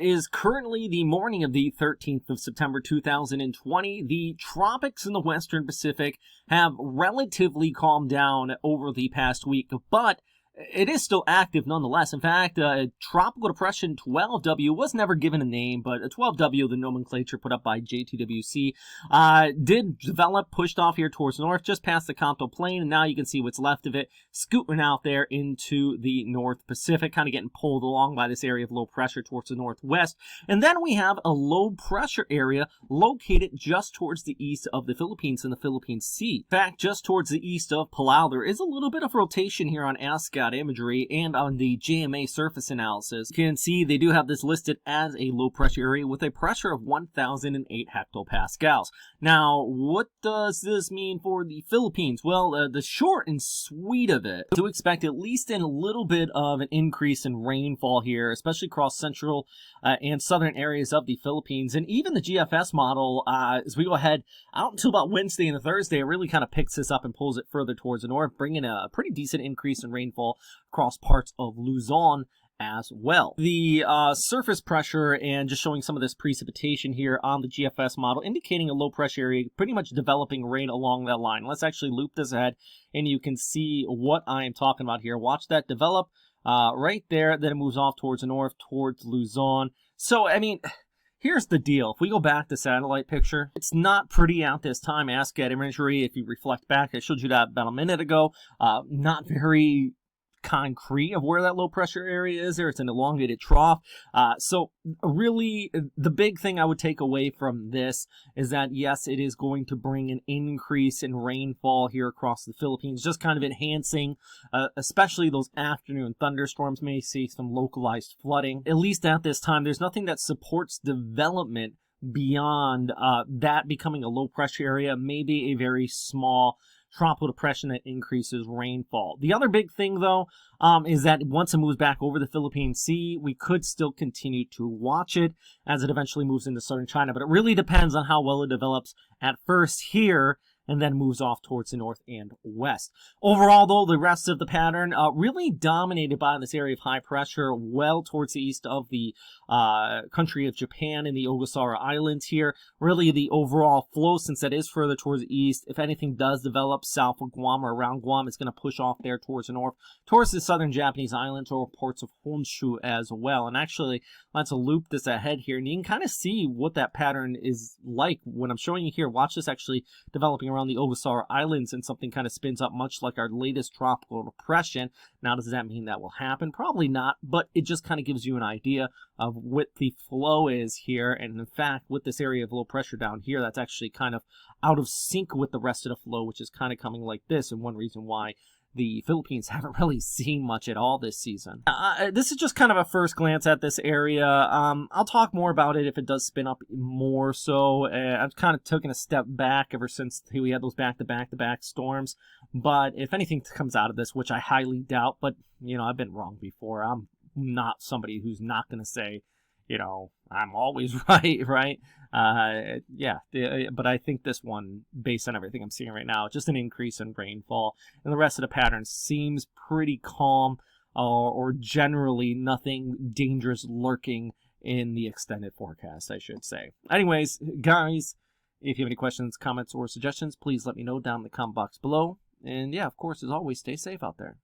is currently the morning of the 13th of September 2020. The tropics in the Western Pacific have relatively calmed down over the past week, but it is still active nonetheless. In fact, Tropical Depression 12W was never given a name, but a 12W, the nomenclature put up by JTWC, did develop, pushed off here towards the north, just past the Kanto Plain, and now you can see what's left of it scooting out there into the North Pacific, kind of getting pulled along by this area of low pressure towards the northwest. And then we have a low pressure area located just towards the east of the Philippines in the Philippine Sea. In fact, just towards the east of Palau, there is a little bit of rotation here on ASCAT imagery and on the JMA surface analysis. You can see they do have this listed as a low pressure area with a pressure of 1,008 hectopascals. Now, what does this mean for the Philippines? Well, the short and sweet of it, to expect at least a little bit of an increase in rainfall here, especially across central and southern areas of the Philippines. And even the GFS model, as we go ahead out until about Wednesday and Thursday, it really kind of picks this up and pulls it further towards the north, bringing a pretty decent increase in rainfall across parts of Luzon as well. The surface pressure and just showing some of this precipitation here on the GFS model, indicating a low pressure area, pretty much developing right along that line. Let's actually loop this ahead and you can see what I am talking about here. Watch that develop right there. Then it moves off towards the north, towards Luzon. So, I mean, here's the deal. If we go back to satellite picture, it's not pretty out this time. ASCAT imagery, if you reflect back, I showed you that about a minute ago. Not very concrete of where that low pressure area is there. It's an elongated trough. So really the big thing I would take away from this is that yes, it is going to bring an increase in rainfall here across the Philippines, just kind of enhancing especially those afternoon thunderstorms. May see some localized flooding. At least at this time, there's nothing that supports development beyond that becoming a low pressure area, maybe a very small tropical depression that increases rainfall. The other big thing, though, is that once it moves back over the Philippine Sea, we could still continue to watch it as it eventually moves into southern China. But it really depends on how well it develops at first here and then moves off towards the north and west. Overall, though, the rest of the pattern really dominated by this area of high pressure well towards the east of the country of Japan in the Ogasawara Islands here. Really, the overall flow, since that is further towards the east, if anything does develop south of Guam or around Guam, it's going to push off there towards the north, towards the southern Japanese islands or ports of Honshu as well. And actually, let's loop this ahead here, and you can kind of see what that pattern is like when I'm showing you here. Watch this actually developing around the Ogasawara Islands, and something kind of spins up much like our latest tropical depression. Now, does that mean that will happen? Probably not, but it just kind of gives you an idea of what the flow is here. And in fact, with this area of low pressure down here, that's actually kind of out of sync with the rest of the flow, which is kind of coming like this, and one reason why the Philippines haven't really seen much at all this season. This is just kind of a first glance at this area. I'll talk more about it if it does spin up more so. I've kind of taken a step back ever since we had those back-to-back storms. But if anything comes out of this, which I highly doubt, but, you know, I've been wrong before. I'm not somebody who's not going to say, you know, I'm always right, right? But I think this one, based on everything I'm seeing right now, just an increase in rainfall, and the rest of the pattern seems pretty calm, or generally nothing dangerous lurking in the extended forecast, I should say. Anyways, guys, if you have any questions, comments, or suggestions, please let me know down in the comment box below. And yeah, of course, as always, stay safe out there.